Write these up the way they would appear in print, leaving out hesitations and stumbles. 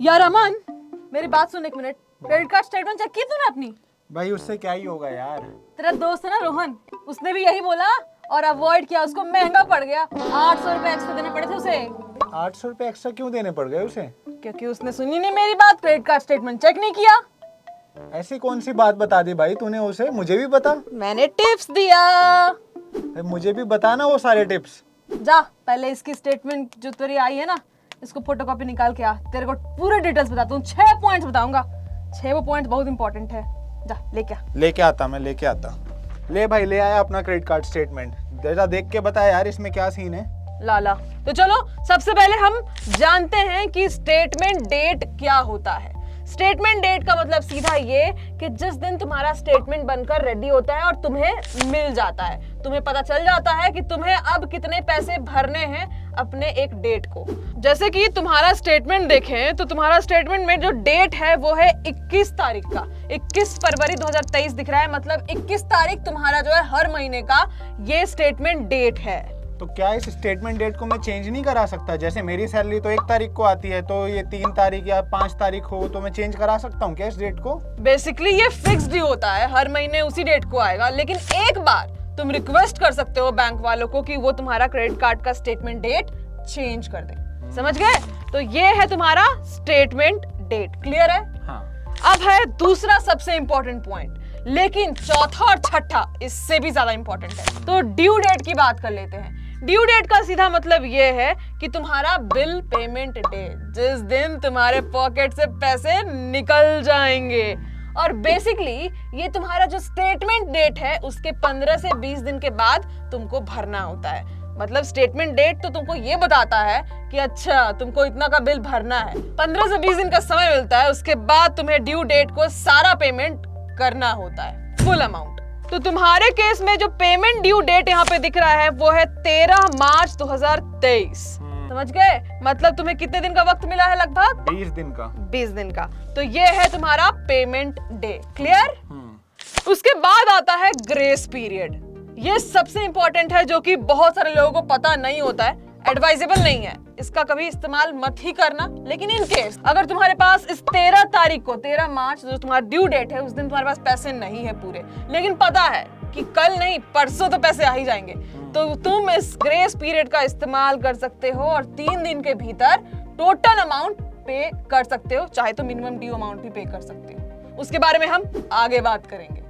यार अमन, मेरी बात सुन एक मिनट। क्रेडिट कार्ड स्टेटमेंट चेक की तूने अपनी? भाई उससे क्या ही होगा यार। तेरा दोस्त है ना रोहन, उसने भी यही बोला और अवॉइड किया। उसको महंगा पड़ गया, 800 रुपए एक्स्ट्रा देने पड़े थे उसे। 800 रुपए एक्स्ट्रा क्यों देने पड़ गए उसे? क्योंकि उसने सुनी नहीं मेरी बात, क्रेडिट कार्ड स्टेटमेंट चेक नहीं किया। ऐसी कौन सी बात बता दी भाई तूने उसे? मुझे भी बता। मैंने टिप्स दिया। भाई मुझे भी बता ना वो सारे टिप्स। जा पहले इसकी स्टेटमेंट जो तेरी आई है ना, इसको फोटोकॉपी निकाल के आ। तेरे को पूरे डिटेल्स बताता हूँ, 6 पॉइंट्स बताऊंगा। 6 वो पॉइंट्स बहुत इंपॉर्टेंट है। जा लेके आ। लेके आता, मैं लेके आता। ले भाई, ले आया अपना क्रेडिट कार्ड स्टेटमेंट। जरा देख के बता यार, इसमें क्या सीन है। लाला तो चलो सबसे पहले हम जानते हैं कि स्टेटमेंट डेट क्या होता है। स्टेटमेंट डेट का मतलब सीधा ये कि जिस दिन तुम्हारा स्टेटमेंट बनकर रेडी होता है और तुम्हें मिल जाता है, तुम्हें पता चल जाता है कि तुम्हें अब कितने पैसे भरने हैं अपने एक डेट को। जैसे कि तुम्हारा स्टेटमेंट देखें तो तुम्हारा स्टेटमेंट में जो डेट है वो है 21 तारीख का। 21 फरवरी 2023 दिख रहा है, मतलब 21 तारीख तुम्हारा जो है हर महीने का ये स्टेटमेंट डेट है। तो क्या इस स्टेटमेंट डेट को मैं चेंज नहीं करा सकता? जैसे मेरी सैलरी तो 1 तारीख को आती है, तो ये 3 तारीख या 5 तारीख हो तो मैं चेंज करा सकता हूँ क्या इस डेट को? बेसिकली ये फिक्स्ड ही होता है, हर महीने उसी डेट को आएगा। लेकिन एक बार तुम रिक्वेस्ट कर सकते हो बैंक वालों को कि वो तुम्हारा क्रेडिट कार्ड का स्टेटमेंट डेट चेंज कर दे। समझ गए? तो ये है तुम्हारा स्टेटमेंट डेट। क्लियर है? हाँ। अब है दूसरा सबसे इंपॉर्टेंट पॉइंट, लेकिन चौथा और छठा इससे भी ज्यादा इंपॉर्टेंट है। तो ड्यू डेट की बात कर लेते हैं। ड्यू डेट का सीधा मतलब ये है कि तुम्हारा बिल पेमेंट डे, जिस दिन तुम्हारे पॉकेट से पैसे निकल जाएंगे। और बेसिकली ये तुम्हारा जो स्टेटमेंट डेट है उसके 15 से 20 दिन के बाद तुमको भरना होता है। मतलब स्टेटमेंट डेट तो तुमको ये बताता है कि अच्छा तुमको इतना का बिल भरना है। 15 से 20 दिन का समय मिलता है, उसके बाद तुम्हें ड्यू डेट को सारा पेमेंट करना होता है, फुल अमाउंट। तो तुम्हारे केस में जो पेमेंट ड्यू डेट यहाँ पे दिख रहा है वो है 13 मार्च 2023। समझ गए? मतलब तुम्हें कितने दिन का वक्त मिला है? लगभग 20 दिन का। 20 दिन का। तो ये है तुम्हारा पेमेंट डे। क्लियर? उसके बाद आता है ग्रेस पीरियड। ये सबसे इंपॉर्टेंट है, जो कि बहुत सारे लोगों को पता नहीं होता है, एडवाइजेबल नहीं है, इसका कभी इस्तेमाल मत ही करना। लेकिन इन केस अगर तुम्हारे पास इस 13 तारीख को, 13 मार्च जो तुम्हारा ड्यू डेट है, उस दिन तुम्हारे पास पैसे नहीं है पूरे, लेकिन पता है कि कल नहीं परसों तो पैसे आ ही जाएंगे, तो तुम इस ग्रेस पीरियड का इस्तेमाल कर सकते हो और 3 दिन के भीतर टोटल अमाउंट पे कर सकते हो। चाहे तो मिनिमम ड्यू अमाउंट भी पे कर सकते हो, उसके बारे में हम आगे बात करेंगे।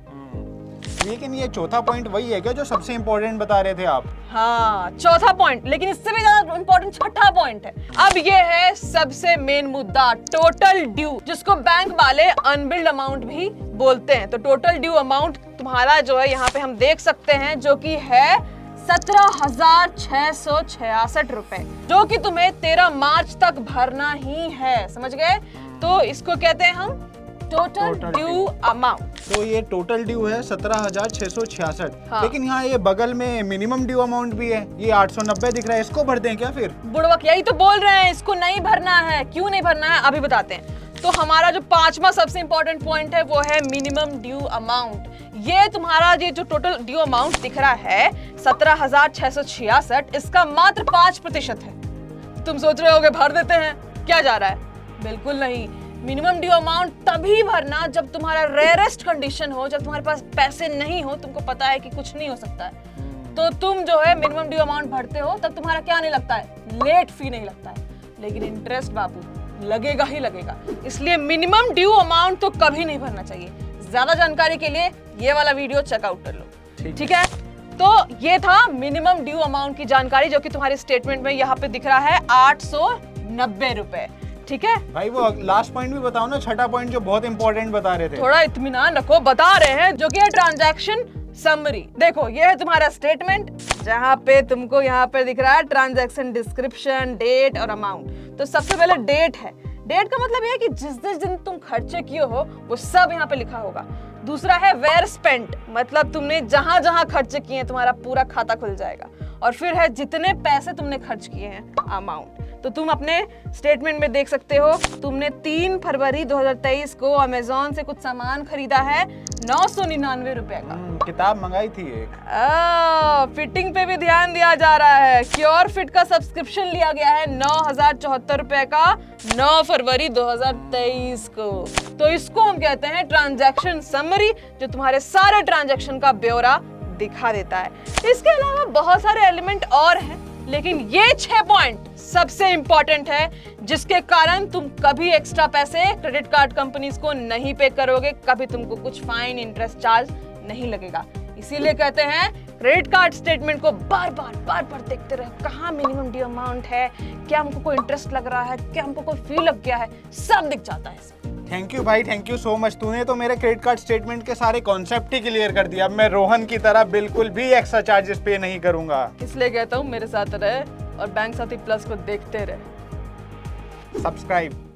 लेकिन ये चौथा पॉइंट वही है क्या जो सबसे इंपॉर्टेंट बता रहे थे आप? हाँ, चौथा पॉइंट, लेकिन इससे भी ज्यादा इंपॉर्टेंट छठा पॉइंट है। अब ये है सबसे मेन मुद्दा, टोटल ड्यू, जिसको बैंक वाले अनबिल्ड अमाउंट भी बोलते हैं। तो टोटल ड्यू अमाउंट तुम्हारा जो है यहाँ पे हम देख सकते हैं, जो कि है 17,666 रुपए, जो कि तुम्हें 13 मार्च तक भरना ही है। समझ गए? तो इसको कहते हैं हम टोटल ड्यू अमाउंट। तो ये टोटल ड्यू है 17,666। हाँ। लेकिन यहाँ ये बगल में मिनिमम ड्यू अमाउंट भी है, ये 890 दिख रहा है, इसको भर दें क्या फिर? बुड़वक यही तो बोल रहे हैं, इसको नहीं भरना है। क्यों नहीं भरना है अभी बताते हैं। तो हमारा जो पांचवा सबसे इंपॉर्टेंट पॉइंट है वो है मिनिमम ड्यू अमाउंट। ये तुम्हारा ये जो टोटल ड्यू अमाउंट दिख रहा है 17,666, इसका मात्र 5% है। तुम सोच रहे होगे भर देते हैं, क्या जा रहा है? बिल्कुल नहीं। मिनिमम ड्यू अमाउंट तभी भरना जब तुम्हारा रेयरेस्ट कंडीशन हो, जब तुम्हारे पास पैसे नहीं हो, तुमको पता है कि कुछ नहीं हो सकता है, तो तुम जो है मिनिमम ड्यू अमाउंट भरते हो, तब तुम्हारा क्या नहीं लगता है? लेट फी नहीं लगता है। लेकिन इंटरेस्ट बाबू लगेगा ही लगेगा। इसलिए मिनिमम ड्यू अमाउंट तो कभी नहीं भरना चाहिए। ज्यादा जानकारी के लिए ये वाला वीडियो चेकआउट कर लो। ठीक है? तो ये था मिनिमम ड्यू अमाउंट की जानकारी, जो कि तुम्हारे स्टेटमेंट में यहाँ पे दिख रहा है 890 रुपए। ठीक है भाई? वो लास्ट पॉइंट भी बताओ ना, छठा पॉइंट जो बहुत इंपॉर्टेंट बता रहे थे। थोड़ा इत्मीनान रखो, बता रहे हैं, जो कि है ट्रांजैक्शन समरी। देखो ये है तुम्हारा स्टेटमेंट, जहां पे तुमको यहाँ पे दिख रहा है ट्रांजैक्शन डिस्क्रिप्शन, डेट और अमाउंट। तो सबसे पहले डेट है। डेट का मतलब ये है कि जिस जिस दिन तुम खर्चे किए हो वो सब यहाँ पे लिखा होगा। दूसरा है वेयर स्पेंट, मतलब तुमने जहां जहां खर्चे किए हैं तुम्हारा पूरा खाता खुल जाएगा। और फिर है जितने पैसे तुमने खर्च किए हैं, अमाउंट। तो तुम अपने स्टेटमेंट में देख सकते हो, तुमने 3 फरवरी 2023 को अमेज़न से कुछ सामान खरीदा है 999 रुपए का। किताब मंगाई थी एक। फिटिंग पे भी ध्यान दिया जा रहा है। क्योर फिट का सब्सक्रिप्शन लिया गया है 9,074 रुपए का 9 फरवरी 2023 को। तो इसको हम कहते हैं ट्रांजैक्शन समरी, जो तुम्हारे सारे ट्रांजैक्शन का ब्यौरा दिखा देता है। इसके अलावा बहुत सारे एलिमेंट और हैं, लेकिन ये 6 पॉइंट सबसे इंपॉर्टेंट है, जिसके कारण तुम कभी एक्स्ट्रा पैसे क्रेडिट कार्ड कंपनीज को नहीं पे करोगे, कभी तुमको कुछ फाइन इंटरेस्ट चार्ज नहीं लगेगा। इसीलिए कहते हैं क्रेडिट कार्ड स्टेटमेंट को बार बार देखते रहो। कहाँ मिनिमम ड्यू अमाउंट है, क्या हमको कोई इंटरेस्ट लग रहा है, क्या हमको कोई फी लग गया है, सब दिख जाता है इसमें। थैंक यू भाई, थैंक यू सो मच। तूने तो मेरे क्रेडिट कार्ड स्टेटमेंट के सारे कॉन्सेप्ट ही क्लियर कर दिया। अब मैं रोहन की तरह बिल्कुल भी एक्स्ट्रा चार्जेस पे नहीं करूंगा। इसलिए कहता हूँ मेरे साथ रहे और बैंक साथी प्लस को देखते रहे। सब्सक्राइब।